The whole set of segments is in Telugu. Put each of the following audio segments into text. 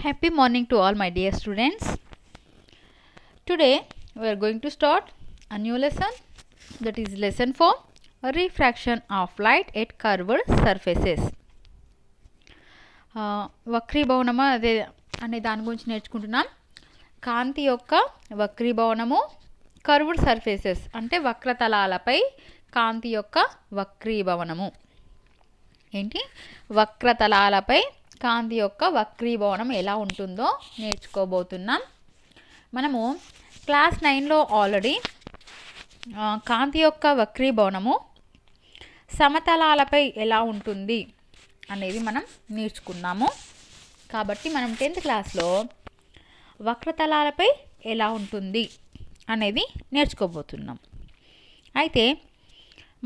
Happy morning to all my dear students. Today we are going to start a new lesson, that is lesson 4, refraction of light at curved surfaces. వక్రీభవనము అనే దాని గురించి నేర్చుకుంటున్నాం. కాంతి యొక్క వక్రీభవనము, కర్వ్డ్ సర్ఫేసెస్ అంటే వక్రతలాలపై కాంతి యొక్క వక్రీభవనము. ఏంటి? వక్రతలాలపై కాంతి యొక్క వక్రీభవనం ఎలా ఉంటుందో నేర్చుకోబోతున్నాం. మనము క్లాస్ 9లో ఆల్రెడీ కాంతి యొక్క వక్రీభవనము సమతలాలపై ఎలా ఉంటుంది అనేది మనం నేర్చుకున్నాము. కాబట్టి మనం 10th క్లాస్లో వక్రతలాలపై ఎలా ఉంటుంది అనేది నేర్చుకోబోతున్నాం. అయితే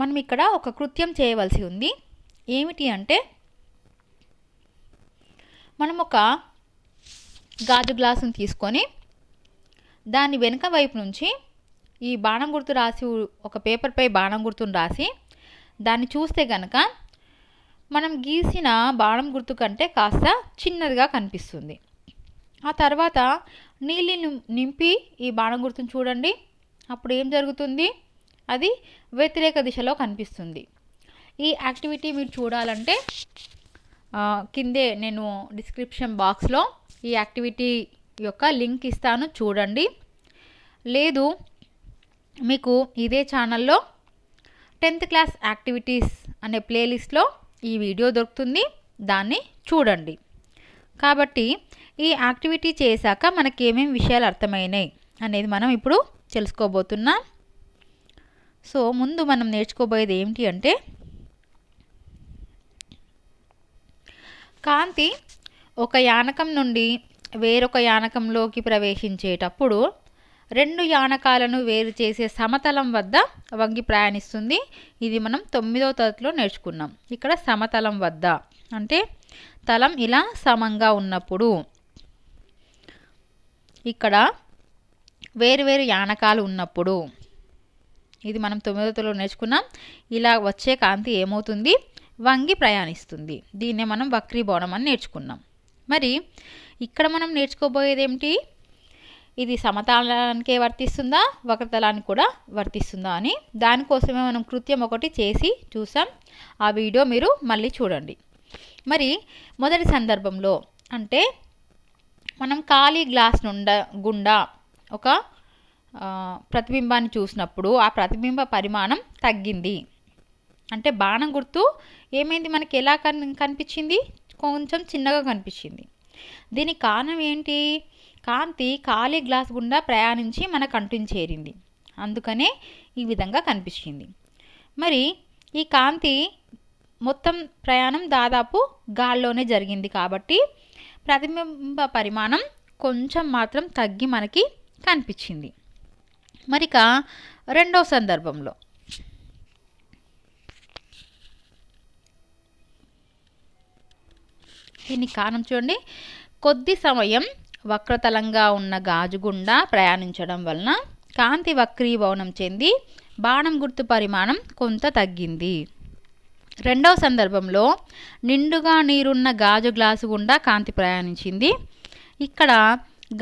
మనం ఇక్కడ ఒక కృత్యం చేయవలసి ఉంది. ఏమిటి అంటే, మనం ఒక గాజు గ్లాసును తీసుకొని దాని వెనుక వైపు నుంచి ఈ బాణం గుర్తు రాసి, ఒక పేపర్పై బాణం గుర్తును రాసి దాన్ని చూస్తే కనుక మనం గీసిన బాణం గుర్తు కంటే కాస్త చిన్నదిగా కనిపిస్తుంది. ఆ తర్వాత నీళ్ళు నింపి ఈ బాణం గుర్తును చూడండి. అప్పుడు ఏం జరుగుతుంది? అది వ్యతిరేక దిశలో కనిపిస్తుంది. ఈ యాక్టివిటీ మీరు చూడాలంటే కిందే నేను డిస్క్రిప్షన్ బాక్స్లో ఈ యాక్టివిటీ యొక్క లింక్ ఇస్తాను, చూడండి. లేదు మీకు ఇదే ఛానల్లో 10th క్లాస్ యాక్టివిటీస్ అనే ప్లేలిస్ట్లో ఈ వీడియో దొరుకుతుంది, దాన్ని చూడండి. కాబట్టి ఈ యాక్టివిటీ చేశాక మనకి ఏమేమి విషయాలు అర్థమైనాయి అనేది మనం ఇప్పుడు తెలుసుకోబోతున్నాం. సో ముందు మనం నేర్చుకోబోయేది ఏమిటి అంటే, కాంతి ఒక యానకం నుండి వేరొక యానకంలోకి ప్రవేశించేటప్పుడు రెండు యానకాలను వేరు చేసే సమతలం వద్ద వంగి ప్రయాణిస్తుంది. ఇది మనం 9వ తరగతిలో నేర్చుకున్నాం. ఇక్కడ సమతలం వద్ద అంటే తలం ఇలా సమంగా ఉన్నప్పుడు, ఇక్కడ వేరు యానకాలు ఉన్నప్పుడు, ఇది మనం 9వ తరగతిలో నేర్చుకున్నాం. ఇలా వచ్చే కాంతి ఏమవుతుంది? వంగి ప్రయాణిస్తుంది. దీన్నే మనం వక్రీభవనం అని నేర్చుకున్నాం. మరి ఇక్కడ మనం నేర్చుకోబోయేది ఏమిటి? ఇది సమతలానికే వర్తిస్తుందా, వక్రతలానికి కూడా వర్తిస్తుందా అని. దానికోసమే మనం కృత్యం ఒకటి చేసి చూసాం. ఆ వీడియో మీరు మళ్ళీ చూడండి. మరి మొదటి సందర్భంలో అంటే మనం ఖాళీ గ్లాస్ గుండా ఒక ప్రతిబింబాన్ని చూసినప్పుడు ఆ ప్రతిబింబ పరిమాణం తగ్గింది. అంటే బాణం గుర్తు ఏమైంది? మనకి ఎలా కనిపించింది? కొంచెం చిన్నగా కనిపించింది. దీనికి కారణం ఏంటి? కాంతి ఖాళీ గ్లాస్ గుండా ప్రయాణించి మన కంటిని చేరింది, అందుకనే ఈ విధంగా కనిపించింది. మరి ఈ కాంతి మొత్తం ప్రయాణం దాదాపు గాల్లోనే జరిగింది కాబట్టి ప్రతిబింబ పరిమాణం కొంచెం మాత్రం తగ్గి మనకి కనిపించింది. మరిక రెండవ సందర్భంలో దీనికి కారణం చూడండి. కొద్ది సమయం వక్రతలంగా ఉన్న గాజు గుండా ప్రయాణించడం వలన కాంతి వక్రీభవనం చెంది బాణం గుర్తు పరిమాణం కొంత తగ్గింది. రెండవ సందర్భంలో నిండుగా నీరున్న గాజు గ్లాసు గుండా కాంతి ప్రయాణించింది. ఇక్కడ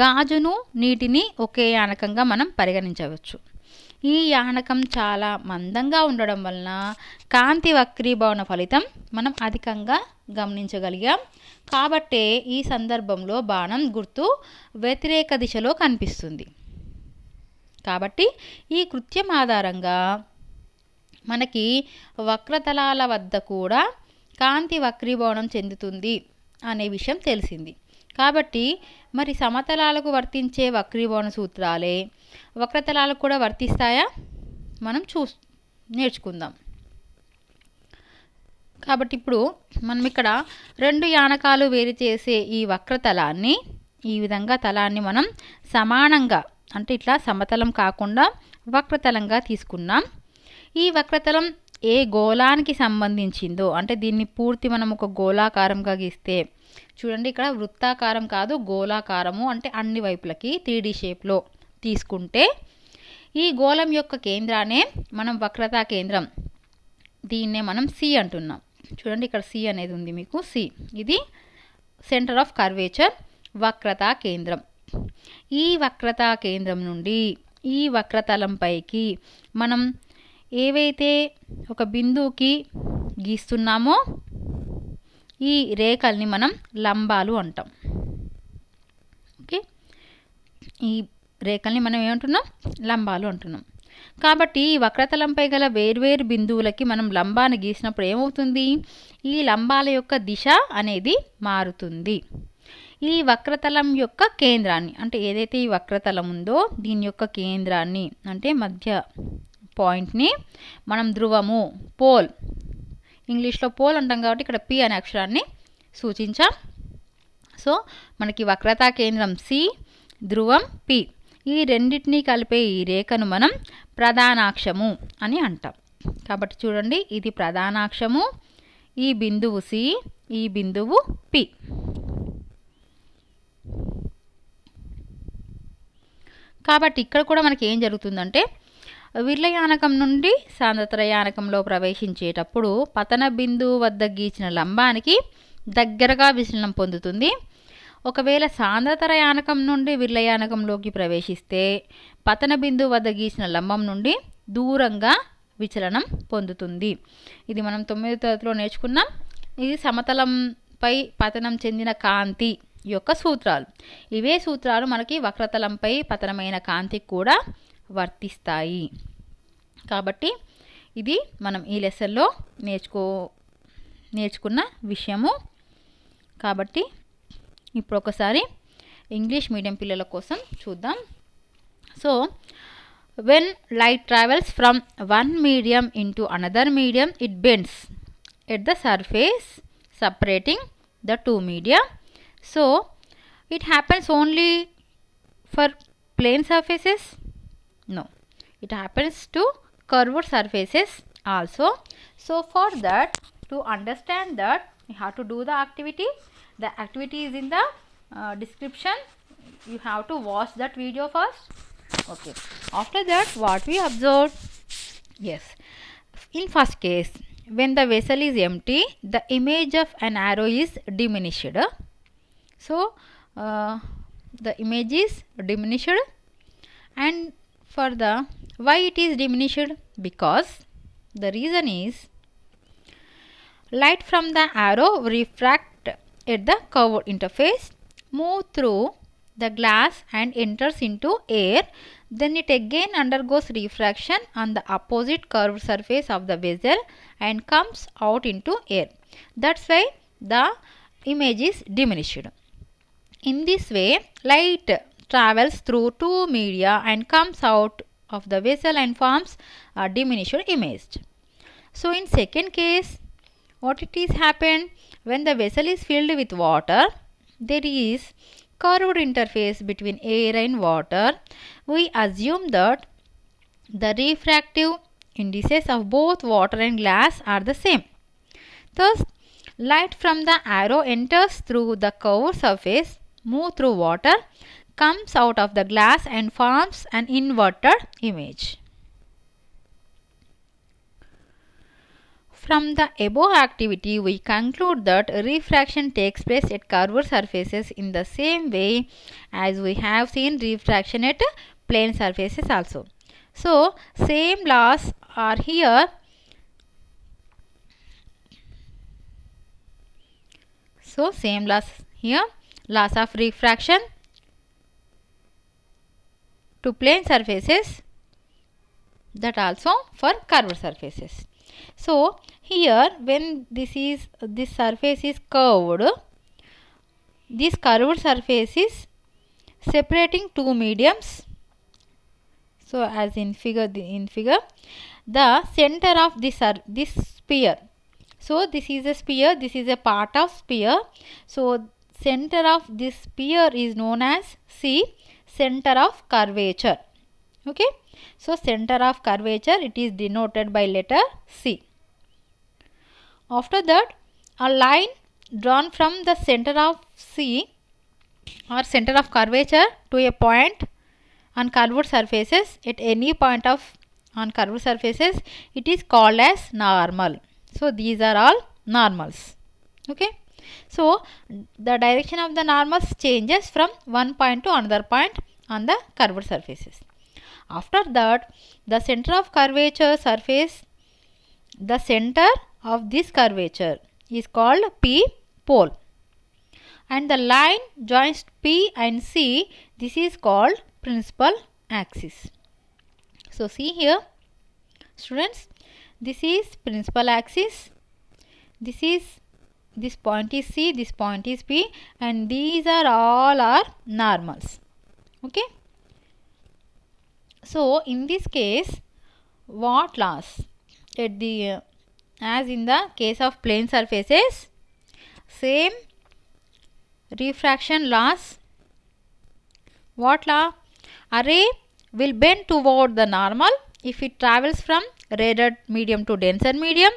గాజును నీటిని ఒకే యానకంగా మనం పరిగణించవచ్చు. ఈ యానకం చాలా మందంగా ఉండడం వలన కాంతి వక్రీభవన ఫలితం మనం అధికంగా గమనించగలిగాం. కాబట్టే ఈ సందర్భంలో బాణం గుర్తు వ్యతిరేక దిశలో కనిపిస్తుంది. కాబట్టి ఈ కృత్యం ఆధారంగా మనకి వక్రతలాల వద్ద కూడా కాంతి వక్రీభవనం చెందుతుంది అనే విషయం తెలిసింది. కాబట్టి మరి సమతలాలకు వర్తించే వక్రీభవన సూత్రాలే వక్రతలాలకు కూడా వర్తిస్తాయా? మనం నేర్చుకుందాం. కాబట్టి ఇప్పుడు మనం ఇక్కడ రెండు యానకాలు వేరు చేసే ఈ వక్రతలాన్ని, ఈ విధంగా తలాన్ని మనం సమానంగా అంటే ఇట్లా సమతలం కాకుండా వక్రతలంగా తీసుకున్నాం. ఈ వక్రతలం ఏ గోళానికి సంబంధించిందో, అంటే దీన్ని పూర్తి మనం ఒక గోళాకారంగా గీస్తే చూడండి, ఇక్కడ వృత్తాకారం కాదు గోళాకారము, అంటే అన్ని వైపులకి 3D షేప్లో తీసుకుంటే ఈ గోళం యొక్క కేంద్రాన్నే మనం వక్రతా కేంద్రం, దీన్నే మనం సి అంటున్నాం. చూడండి ఇక్కడ సి అనేది ఉంది మీకు. సి ఇది సెంటర్ ఆఫ్ కర్వేచర్. వక్రతా కేంద్రం. ఈ వక్రతా కేంద్రం నుండి ఈ వక్రతలంపైకి మనం ఏవైతే ఒక బిందువుకి గీస్తున్నామో ఈ రేఖల్ని మనం లంబాలు అంటాం. ఓకే, ఈ రేఖల్ని మనం ఏమంటున్నాం? లంబాలు అంటున్నాం. కాబట్టి ఈ వక్రతలంపై గల వేర్వేరు బిందువులకి మనం లంబాన్ని గీసినప్పుడు ఏమవుతుంది? ఈ లంబాల యొక్క దిశ అనేది మారుతుంది. ఈ వక్రతలం యొక్క కేంద్రాన్ని, అంటే ఏదైతే ఈ వక్రతలం ఉందో దీని యొక్క కేంద్రాన్ని, అంటే మధ్య పాయింట్ని మనం ధ్రువము, పోల్, ఇంగ్లీష్లో పోల్ అంటాం కాబట్టి ఇక్కడ పి అనే అక్షరాన్ని సూచించాం. సో మనకి వక్రతా కేంద్రం సి, ధ్రువం పి, ఈ రెండింటినీ కలిపే ఈ రేఖను మనం ప్రధానాక్షము అని అంటాం. కాబట్టి చూడండి, ఇది ప్రధానాక్షము, ఈ బిందువు సి, ఈ బిందువు పి. కాబట్టి ఇక్కడ కూడా మనకి ఏం జరుగుతుందంటే విర్లయానకం నుండి సాంద్రత్రయానకంలో ప్రవేశించేటప్పుడు పతన బిందువు వద్ద గీచిన లంబానికి దగ్గరగా విచలనం పొందుతుంది. ఒకవేళ సాంద్రత్రయానకం నుండి విర్లయానకంలోకి ప్రవేశిస్తే పతన బిందువు వద్ద గీసిన లంబం నుండి దూరంగా విచలనం పొందుతుంది. ఇది మనం 9వ తరగతిలో నేర్చుకున్నాం. ఇది సమతలంపై పతనం చెందిన కాంతి యొక్క సూత్రాలు. ఇవే సూత్రాలు మనకి వక్రతలంపై పతనమైన కాంతికి కూడా వర్తిస్తాయి. కాబట్టి ఇది మనం ఈ లెసన్లో నేర్చుకున్న విషయము. కాబట్టి ఇప్పుడు ఒకసారి ఇంగ్లీష్ మీడియం పిల్లల కోసం చూద్దాం. So when light travels from one medium into another medium it bends at the surface separating the two media. So it happens only for plane surfaces? No, it happens to curved surfaces also. So for that, to understand that, you have to do the activity. The activity is in the description. You have to watch that video first. Okay, after that what we observed? Yes, in first case, when the vessel is empty, the image of an arrow is diminished. So the image is diminished. And for the why it is diminished? Because the reason is light from the arrow refract at the curved interface, move through the glass and enters into air. Then it again undergoes refraction on the opposite curved surface of the vessel and comes out into air. That's why the image is diminished. In this way, light travels through two media and comes out of the vessel and forms a diminished image. So in second case, what it is happened? When the vessel is filled with water, there is curved interface between air and water. We assume that the refractive indices of both water and glass are the same. Thus, light from the arrow enters through the curved surface, moves through water, comes out of the glass and forms an inverted image. From the above activity, we conclude that refraction takes place at curved surfaces in the same way as we have seen refraction at plane surfaces also. So, same laws are here. So, same laws here. Laws of refraction to plane surfaces, that also for curved surfaces. So here when this surface is curved, this curved surface is separating two mediums. So as in figure, the center of this sphere. So this is a sphere, this is a part of sphere. So center of this sphere is known as C, center of curvature. Okay, so center of curvature, it is denoted by letter C. After that, a line drawn from the center of C or center of curvature to a point on curved surfaces, at any point of on curved surfaces, it is called as normal. So these are all normals. Okay, So the direction of the normals changes from one point to another point on the curved surfaces. After that, the center of curvature surface, the center of this curvature is called P pole, and the line joins P and C, this is called principal axis. So see here students, this is principal axis, this point is C, this point is P, and these are all our normals. Okay, so in this case what loss at the as in the case of plane surfaces, same refraction loss. What law? Array will bend toward the normal if it travels from rarer medium to denser medium.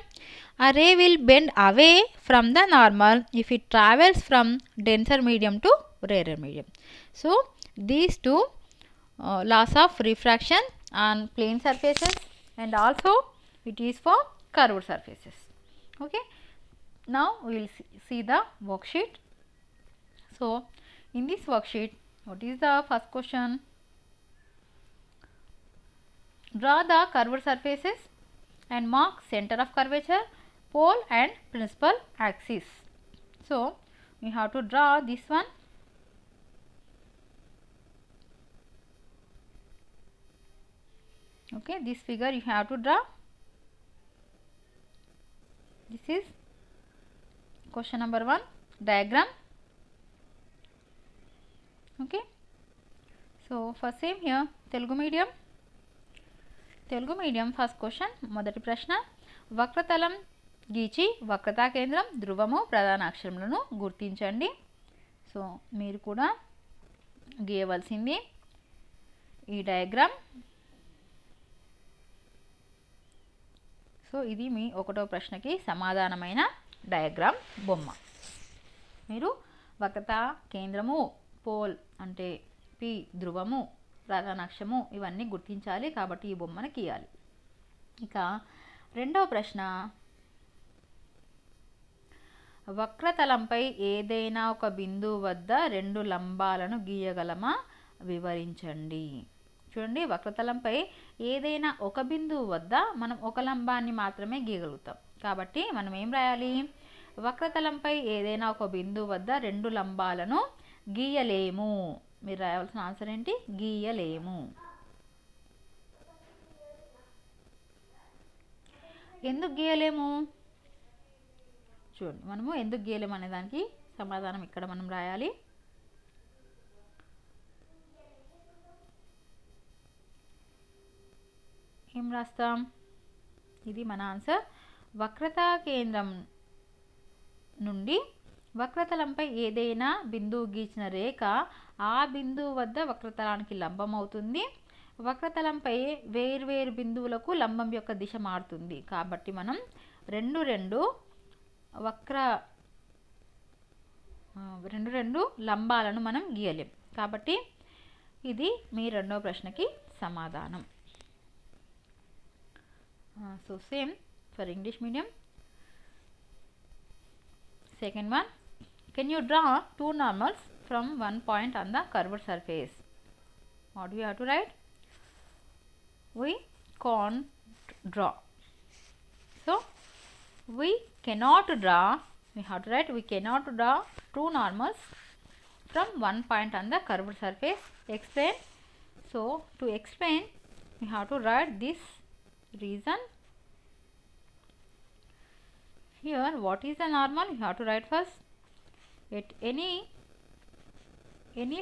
Array will bend away from the normal if it travels from denser medium to rarer medium. So these two laws of refraction on plane surfaces, and also it is for curved surfaces. Okay, now we will see the worksheet. So in this worksheet, what is the first question? Draw the curved surfaces and mark center of curvature, pole and principal axis. So we have to draw this one. Okay, this figure you have to draw. This is question number 1 diagram. Okay, so for same here Telugu medium first question మొదటి ప్రశ్న, వక్రతలం గీచి వక్రతా కేంద్రం, ధ్రువము, ప్రధాన అక్షరములను గుర్తించండి. సో మీరు కూడా గీయవలసింది ఈ డయాగ్రామ్. సో ఇది మీ ఒకటో ప్రశ్నకి సమాధానమైన డయాగ్రామ్ బొమ్మ. మీరు వక్రతా కేంద్రము, పోల్ అంటే పి ధ్రువము, ప్రధాన అక్షరము ఇవన్నీ గుర్తించాలి, కాబట్టి ఈ బొమ్మను గీయాలి. ఇక రెండవ ప్రశ్న, వక్రతలంపై ఏదైనా ఒక బిందువు వద్ద రెండు లంబాలను గీయగలమా, వివరించండి. చూడండి, వక్రతలంపై ఏదైనా ఒక బిందువు వద్ద మనం ఒక లంబాన్ని మాత్రమే గీయగలుగుతాం, కాబట్టి మనం ఏం రాయాలి? వక్రతలంపై ఏదైనా ఒక బిందువు వద్ద రెండు లంబాలను గీయలేము. మీరు రాయవలసిన ఆన్సర్ ఏంటి? గీయలేము. ఎందుకు గీయలేము? చూడండి, మనము ఎందుకు గీయలేము అనే దానికి సమాధానం ఇక్కడ మనం రాయాలి. ఏం రాస్తాం? ఇది మన ఆన్సర్. వక్రతా కేంద్రం నుండి వక్రతలంపై ఏదైనా బిందువు గీచిన రేఖ ఆ బిందువు వద్ద వక్రతలానికి లంబం అవుతుంది. వక్రతలంపై వేర్వేరు బిందువులకు లంబం యొక్క దిశ మారుతుంది, కాబట్టి మనం రెండు లంబాలను మనం గీయలేం, కాబట్టి ఇది మీ రెండవ ప్రశ్నకి సమాధానం. So same for English medium. Second one, can you draw two normals from one point on the curved surface? What do we have to write? We can't draw. So we cannot draw. We have to write we cannot draw two normals from one point on the curved surface. Explain. So to explain, we have to write this reason. Here, what is the normal? You have to write first. At any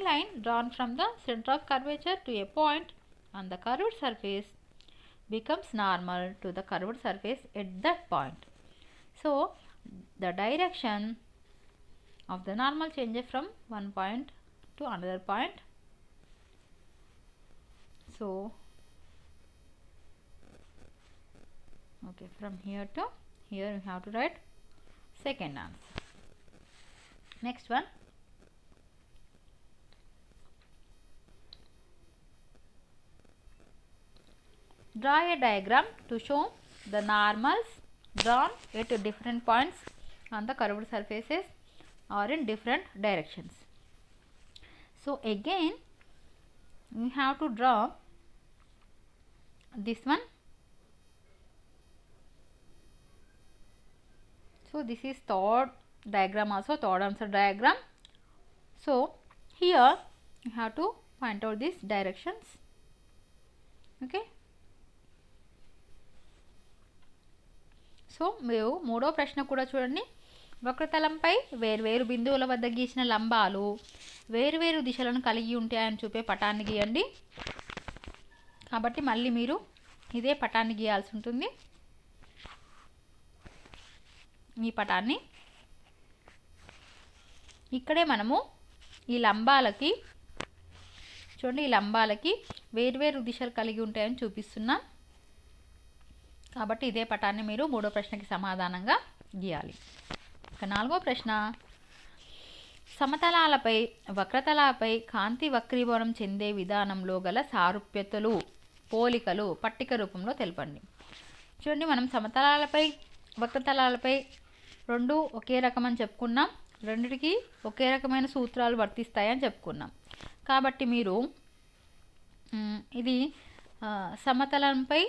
line drawn from the center of curvature to a point on the curved surface becomes normal to the curved surface at that point. So the direction of the normal changes from one point to another point. So okay, from here to here we have to write second answer. Next one, draw a diagram to show the normals drawn at different points on the curved surfaces. or in different directions. So again we have to draw this one. So this is third diagram, also third answer diagram. So here you have to point out these directions. Okay. So మీరు మూడో ప్రశ్న కూడా చూడండి. వక్రతలంపై వేర్వేరు బిందువుల వద్ద గీసిన లంబాలు వేర్వేరు దిశలను కలిగి ఉంటాయని చూపే పటాన్ని గీయండి. కాబట్టి మళ్ళీ మీరు ఇదే పటాన్ని గీయాల్సి ఉంటుంది. ఈ పటాన్ని ఇక్కడే మనము ఈ లంబాలకి చూడండి, ఈ లంబాలకి వేర్వేరు దిశలు కలిగి ఉంటాయని చూపిస్తున్నాం. కాబట్టి ఇదే పటాన్ని మీరు మూడో ప్రశ్నకి సమాధానంగా గీయాలి. ఇక నాలుగో ప్రశ్న, సమతలాలపై వక్రతలాలపై కాంతి వక్రీభవనం చెందే విధానంలో గల సారూప్యతలు పోలికలు పట్టిక రూపంలో తెలపండి. చూడండి, మనం సమతలాలపై వక్రతలాలపై రెండు ఒకే రకమని చెప్పుకున్నాం, రెండిటికి ఒకే రకమైన సూత్రాలు వర్తిస్తాయని చెప్పుకున్నాం. కాబట్టి మీరు ఇది సమతలంపై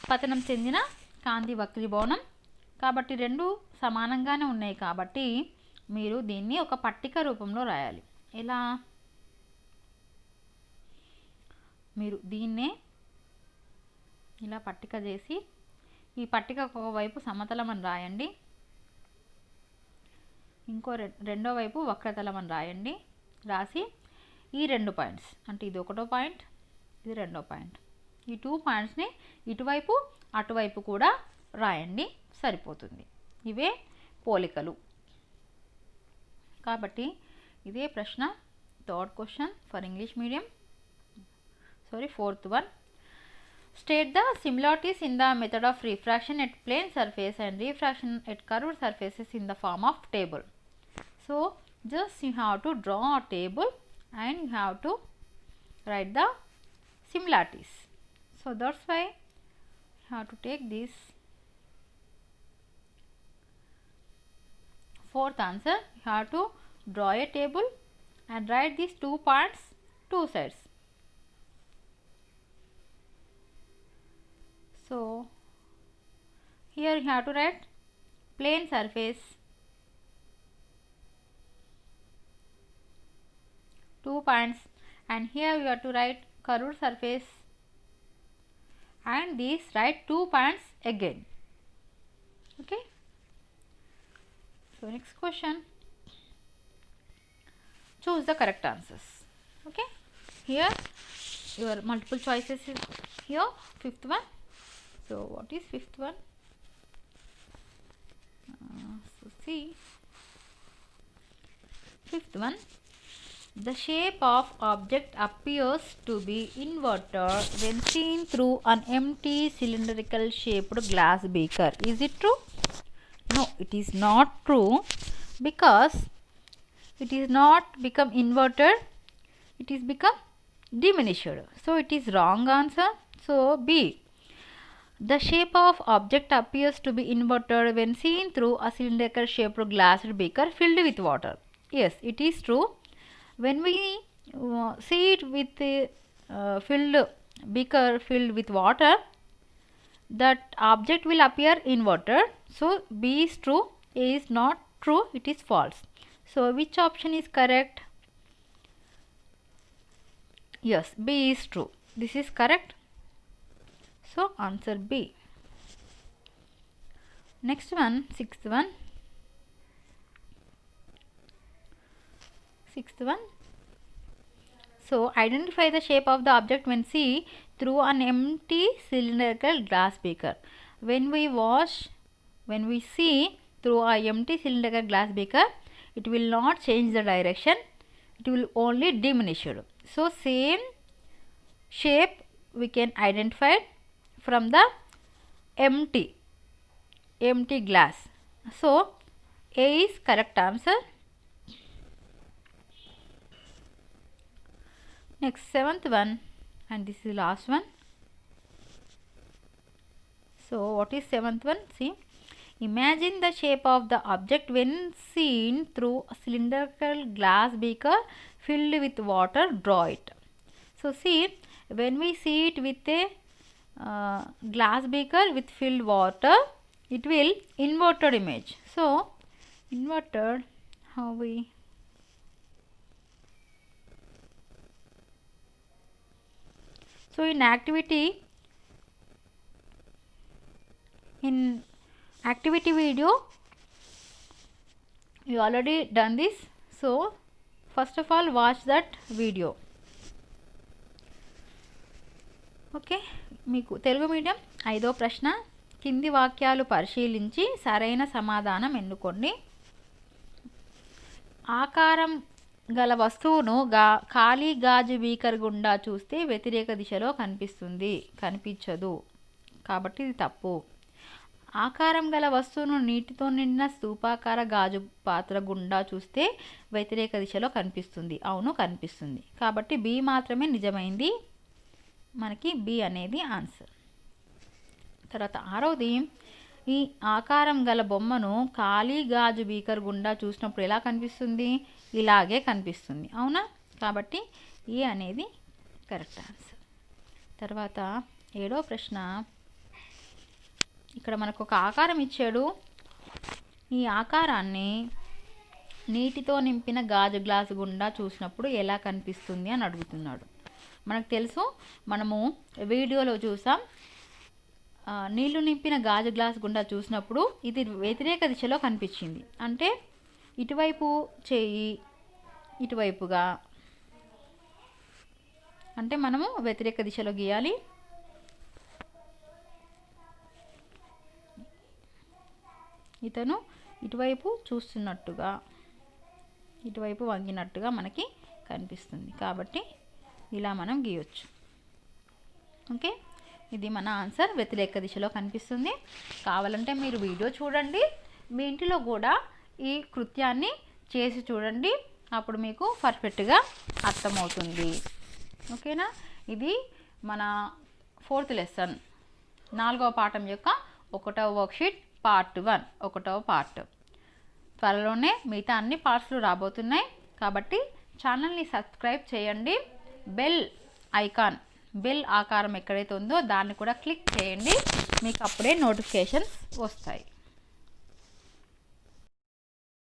పతనం చెందిన కాంతి వక్రీభవనం, కాబట్టి రెండు సమానంగానే ఉన్నాయి. కాబట్టి మీరు దీన్ని ఒక పట్టిక రూపంలో రాయాలి. ఎలా? మీరు దీన్నే ఇలా పట్టిక చేసి ఈ పట్టిక ఒకవైపు సమతలం అని రాయండి, ఇంకో రెండో వైపు వక్రతలం అని రాయండి. రాసి ఈ రెండు పాయింట్స్, అంటే ఇది ఒకటో పాయింట్, ఇది రెండో పాయింట్, ఈ 2 పాయింట్స్ని ఇటువైపు అటువైపు కూడా రాయండి, సరిపోతుంది. ఇవే పోలికలు. కాబట్టి ఇదే ప్రశ్న, third question for English medium, fourth one. State the similarities in the method of refraction at plane surface and refraction at curved surfaces in the form of table. So just you have to draw a table and you have to write the similarities. So that's why you have to take this fourth answer. You have to draw a table and write these 2 points, 2 sides. So here you have to write plane surface, 2 points, and here you have to write curved surface, and these write 2 points again. Okay. So next question, choose the correct answers. Okay, here your multiple choices is here. Fifth one. So what is fifth one? So see, fifth one, the shape of object appears to be inverted when seen through an empty cylindrical shaped glass beaker. Is it true? No, it is not true, because it is not become inverted, it is become diminished. So it is wrong answer. So B, the shape of object appears to be inverted when seen through a cylindrical shaped glass beaker filled with water. Yes, it is true. When we see it with a filled beaker filled with water, that object will appear inverted. So B is true, A is not true, it is false. So which option is correct? Yes, B is true. This is correct. So answer B. Next one, sixth one. So identify the shape of the object when see through an empty cylindrical glass beaker. When we see through a empty cylindrical glass beaker, it will not change the direction, it will only diminish it. So same shape we can identify from the empty glass. So A is correct answer. Next, seventh one, and this is the last one. So what is seventh one? See, Imagine the shape of the object when seen through a cylindrical glass beaker filled with water. Draw it. So see, when we see it with a glass beaker with filled water, it will inverted image. So inverted, how we so in activity video you already done this. So first of all watch that video. Okay, మీకు తెలుగు మీడియం 5వ ప్రశ్న. కింది వాక్యాలు పరిశీలించి సరైన సమాధానం ఎన్నుకోండి. ఆకారం గల వస్తువును ఖాళీ గాజు బీకర్ గుండా చూస్తే వ్యతిరేక దిశలో కనిపించదు, కాబట్టి ఇది తప్పు. ఆకారం గల వస్తువును నీటితో నిండిన స్తూపాకార గాజు పాత్ర గుండా చూస్తే వ్యతిరేక దిశలో కనిపిస్తుంది. అవును, కనిపిస్తుంది. కాబట్టి బి మాత్రమే నిజమైంది. మనకి బి అనేది ఆన్సర్. తర్వాత 6వది, ఈ ఆకారం గల బొమ్మను ఖాళీ గాజు బీకర్ గుండా చూసినప్పుడు ఎలా కనిపిస్తుంది? ఇలాగే కనిపిస్తుంది. అవునా? కాబట్టి ఏ అనేది కరెక్ట్ ఆన్సర్. తర్వాత 7వ ప్రశ్న. ఇక్కడ మనకు ఒక ఆకారం ఇచ్చాడు. ఈ ఆకారాన్ని నీటితో నింపిన గాజు గ్లాసు గుండా చూసినప్పుడు ఎలా కనిపిస్తుంది అని అడుగుతున్నాడు. మనకు తెలుసు, మనము వీడియోలో చూసాం. నీళ్లు నింపిన గాజు గ్లాస్ గుండా చూసినప్పుడు ఇది వ్యతిరేక దిశలో కనిపించింది. అంటే ఇటువైపు చేయి, ఇటువైపుగా, అంటే మనము వ్యతిరేక దిశలో గీయాలి. ఇతను ఇటువైపు చూస్తున్నట్టుగా, ఇటువైపు వంగినట్టుగా మనకి కనిపిస్తుంది. కాబట్టి ఇలా మనం గీయొచ్చు. ఓకే, ఇది మన ఆన్సర్. వ్యతిరేక దిశలో కనిపిస్తుంది. కావాలంటే మీరు వీడియో చూడండి, మీ ఇంటిలో కూడా ఈ కృత్యాన్ని చేసి చూడండి, అప్పుడు మీకు పర్ఫెక్ట్గా అర్థమవుతుంది. ఓకేనా? ఇది మన 4th లెసన్ 4వ పాఠం యొక్క 1వ వర్క్షీట్ పార్ట్ 1, 1వ పార్ట్. త్వరలోనే మిగతా అన్ని పార్ట్స్లు రాబోతున్నాయి. కాబట్టి ఛానల్ని సబ్స్క్రైబ్ చేయండి. బెల్ ఐకాన్, బెల్ ఆకారం ఎక్కడైతే ఉందో దాన్ని కూడా క్లిక్ చేయండి. మీకు అప్పుడే నోటిఫికేషన్స్ వస్తాయి.